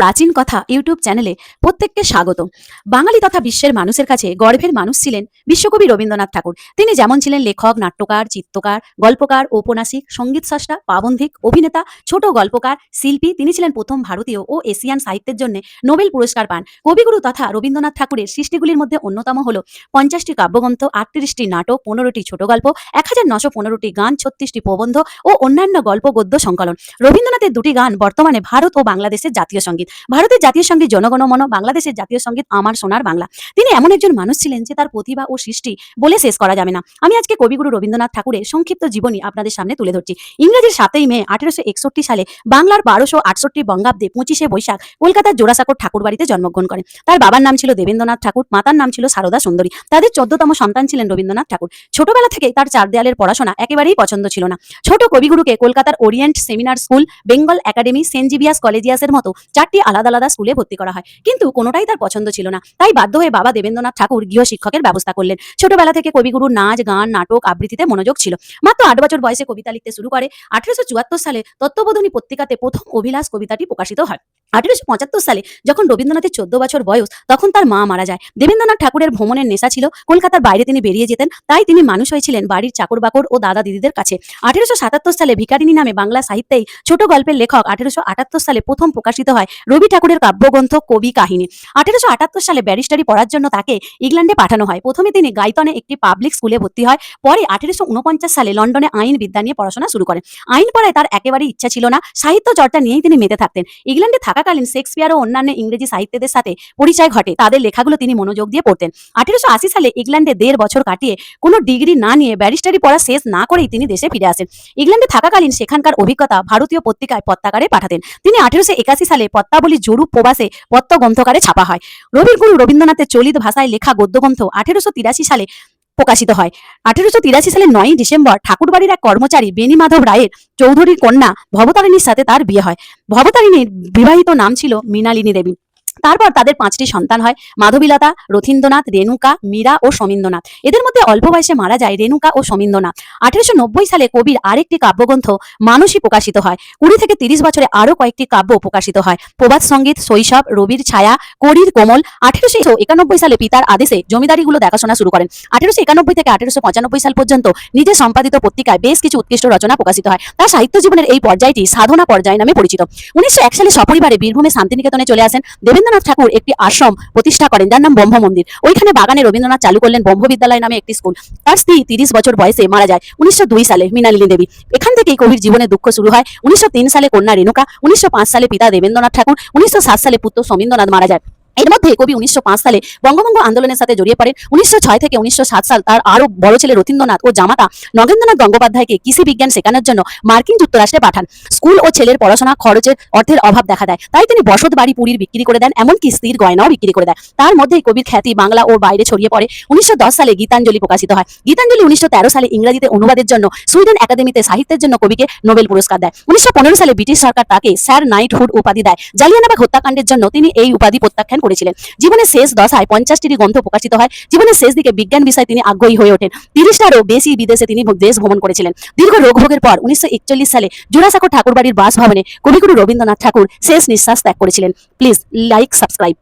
প্রাচীন কথা ইউটিউব চ্যানেলে প্রত্যেককে স্বাগত। বাঙালি তথা বিশ্বের মানুষের কাছে গর্বের মানুষ ছিলেন বিশ্বকবি রবীন্দ্রনাথ ঠাকুর। তিনি যেমন ছিলেন লেখক, নাট্যকার, চিত্রকার, গল্পকার, ঔপন্যাসিক, সঙ্গীতস্রষ্টা, প্রাবন্ধিক, অভিনেতা, ছোট গল্পকার, শিল্পী। তিনি ছিলেন প্রথম ভারতীয় ও এশিয়ান সাহিত্যের জন্য নোবেল পুরস্কার পান। কবিগুরু তথা রবীন্দ্রনাথ ঠাকুরের সৃষ্টিগুলির মধ্যে অন্যতম হল 50টি কাব্যগ্রন্থ, 38টি নাটক, 15টি ছোট গল্প, 1915টি গান, 36টি প্রবন্ধ ও অন্যান্য গল্প গদ্য সংকলন। রবীন্দ্রনাথের দুটি গান বর্তমানে ভারত ও বাংলাদেশের জাতীয় সঙ্গীত। ভারতের জাতীয় সঙ্গীত জনগণ মন, বাংলাদেশের জাতীয় সঙ্গীত আমার সোনার বাংলা। তিনি এমন একজন মানুষ ছিলেন যে তার প্রতিভা ও সৃষ্টি বলে শেষ করা যাবে না। আমি আজকে কবিগুরু রবীন্দ্রনাথ ঠাকুরের সংক্ষিপ্ত জীবনী আপনাদের সামনে তুলে ধরছি। ইংরেজির 7ই মে 1861 সালে, বাংলার 1268 বঙ্গাব্দে 25শে বৈশাখ কলকাতার জোড়াসাঁকোর ঠাকুর বাড়িতে জন্মগ্রহণ করেন। তার বাবার নাম ছিল দেবেন্দ্রনাথ ঠাকুর, মাতার নাম ছিল সারদা সুন্দরী। তাদের 14তম সন্তান ছিলেন রবীন্দ্রনাথ ঠাকুর। ছোটবেলা থেকেই তার চার দেয়ালের পড়াশোনা একেবারেই পছন্দ ছিল না। ছোট কবিগুরুকে কলকাতার Orient Seminar School, Bengal Academy, Saint Xavier's কলেজিয়াসের মতো 4টি আলাদা আলাদা স্কুলে ভর্তি করা হয়, কিন্তু কোনোটাই তার পছন্দ ছিল না। তাই বাধ্য হয়ে বাবা দেবেন্দ্রনাথ ঠাকুর গৃহ শিক্ষকের ব্যবস্থা করলেন। ছোটবেলা থেকে কবিগুরুর নাচ, গান, নাটক, আবৃত্তিতে মনোযোগ ছিল। মাত্র 8 বছর বয়সে কবিতা লিখতে শুরু করে। 1874 সালে তত্ত্ববোধিনী পত্রিকাতে প্রথম অভিলাষ কবিতাটি প্রকাশিত হয়। 1875 সালে যখন রবীন্দ্রনাথের 14 বছর বয়স, তখন তার মা মারা যায়। দেবেন্দ্রনাথ ঠাকুরের ভ্রমণের নেশা ছিল, কলকাতার বাইরে তিনি বেরিয়ে যেতেন। তাই তিনি মানুষ হয়েছিলেন বাড়ির চাকর বাকর ও দাদা দিদিদের কাছে। 1877 সালে ভিখারিনী নামে বাংলা সাহিত্যেই ছোট গল্পের লেখক। 1878 সালে প্রথম প্রকাশিত হয় রবি ঠাকুরের কাব্যগ্রন্থ কবি কাহিনী। 1878 সালে ব্যারিস্টারি পড়ার জন্য তাকে ইংল্যান্ডে পাঠানো হয়। প্রথমে তিনি গাইতনে একটি পাবলিক স্কুলে ভর্তি হয়। পরে 1849 সালে লন্ডনে আইন বিদ্যা নিয়ে পড়াশোনা শুরু করেন। আইন পড়ায় তার একেবারেই ইচ্ছা ছিল না, সাহিত্য চর্চা নিয়েই তিনি মেতে থাকতেন। ইংল্যান্ডে থাকাকালীন শেক্সপিয়ার ও অন্যান্য ইংরেজি সাহিত্যদের সাথে পরিচয় ঘটে। তাদের লেখাগুলো তিনি মনোযোগ দিয়ে পড়তেন। 1880 সালে ইংল্যান্ডে 1.5 বছর কাটিয়ে কোনো ডিগ্রি না নিয়ে ব্যারিস্টারি পড়া শেষ না করেই তিনি দেশে ফিরে আসেন। ইংল্যান্ডে থাকাকালীন সেখানকার অভিজ্ঞতা ভারতীয় পত্রিকায় পত্রাকারে পাঠাতেন। তিনি 1881 সালে পত্রাবলী জরুপ প্রবাসে পত্র গ্রন্থকারে ছাপা হয়। রবির গুরু রবীন্দ্রনাথের চলিত ভাষায় লেখা গদ্যগ্রন্থ 1883 সালে প্রকাশিত হয়। 1883 সালের 9ই ডিসেম্বর ঠাকুরবাড়ির এক কর্মচারী বেণী মাধব রায়ের চৌধুরীর কন্যা ভবতারিণীর সাথে তার বিয়ে হয়। ভবতারিণীর বিবাহিত নাম ছিল মৃণালিনী দেবী। তারপর তাদের 5টি সন্তান হয়: মাধবীলতা, রথীন্দ্রনাথ, রেণুকা, মীরা ও সমীন্দ্রনাথ। এদের মধ্যে অল্প বয়সে মারা যায় রেণুকা ও সমীন্দ্রনাথ। 1890 সালে কবির আরেকটি কাব্যগ্রন্থ মানসী প্রকাশিত হয়। 20 থেকে 30 বছরে আরো কয়েকটি কাব্য প্রকাশিত হয়: প্রবাদ সঙ্গীত, শৈশব, রবির ছায়া, করির কোমল। 1891 সালে পিতার আদেশে জমিদারিগুলো দেখাশোনা শুরু করেন। 1891 থেকে 1895 সাল পর্যন্ত নিজের সম্পাদিত পত্রিকায় বেশ কিছু উৎকৃষ্ট রচনা প্রকাশিত হয়। তার সাহিত্য জীবনের এই পর্যায়টি সাধনা পর্যায় নামে পরিচিত। 1901 সালে সপরিবারে বীরভূমে শান্তিনিকেতনে চলে আসেন। দেবেন্দ্রনাথ ঠাকুর একটি আশ্রম প্রতিষ্ঠা করেন, যার নাম ব্রহ্ম মন্দির। ওইখানে বাগানে রবীন্দ্রনাথ চালু করলেন ব্রহ্ম বিদ্যালয় নামে একটি স্কুল। তার স্ত্রী 30 বছর বয়সে মারা যায় 1902 সালে, মৃণালিনী দেবী। এখান থেকেই কবির জীবনে দুঃখ শুরু হয়। 1903 সালে কন্যা রেণুকা, 1905 সালে পিতা দেবেন্দ্রনাথ ঠাকুর, 1907 সালে পুত্র সমীন্দ্রনাথ মারা যায়। এর মধ্যে কবি 1905 সালে বঙ্গভঙ্গ আন্দোলনের সাথে জড়িয়ে পড়েন। 1906 থেকে 1907 সাল তার আরো বড় ছেলে রথীন্দ্রনাথ ও জামাতা নগেন্দ্রনাথ গঙ্গোপাধ্যায়কে কৃষি বিজ্ঞান শেখানোর জন্য মার্কিন যুক্তরাষ্ট্রে পাঠান। স্কুল ও ছেলের পড়াশোনা খরচের অর্থের অভাব দেখা দেয়, তাই তিনি বসত বাড়ি পুরীর বিক্রি করে দেন, এমনকি স্ত্রীর গয়নাও বিক্রি করে দেয়। তার মধ্যেই কবির খ্যাতি বাংলা ও বাইরে ছড়িয়ে পড়ে। 1910 সালে গীতাঞ্জলি প্রকাশিত হয়। গীতাঞ্জলি 1913 সালে ইংরেজিতে অনুবাদের জন্য সুইডেন একাডেমিতে সাহিত্যের জন্য কবিকে নোবেল পুরস্কার দেয়। 1915 সালে ব্রিটিশ সরকার তাকে স্যার নাইটহুড উপাধি দেয়। জালিয়ানবাগ হত্যাকাণ্ডের জন্য তিনি এই উপাধি প্রত্যাখ্যান করেছিলেন। জীবনের শেষ দশায় 50টি গ্রন্থ প্রকাশিত হয়। জীবনের শেষ দিকে বিজ্ঞান বিষয়ে তিনি আগ্রহী হয়ে ওঠেন। 30টারও বেশি বিদেশে তিনি দেশ ভ্রমণ করেছিলেন। দীর্ঘ রোগ ভোগের পর 1941 সালে জোড়াসাঁকোর ঠাকুরবাড়ির বাসভবনে কবিগুরু রবীন্দ্রনাথ ঠাকুর শেষ নিঃশ্বাস ত্যাগ করেছিলেন। Please like, subscribe.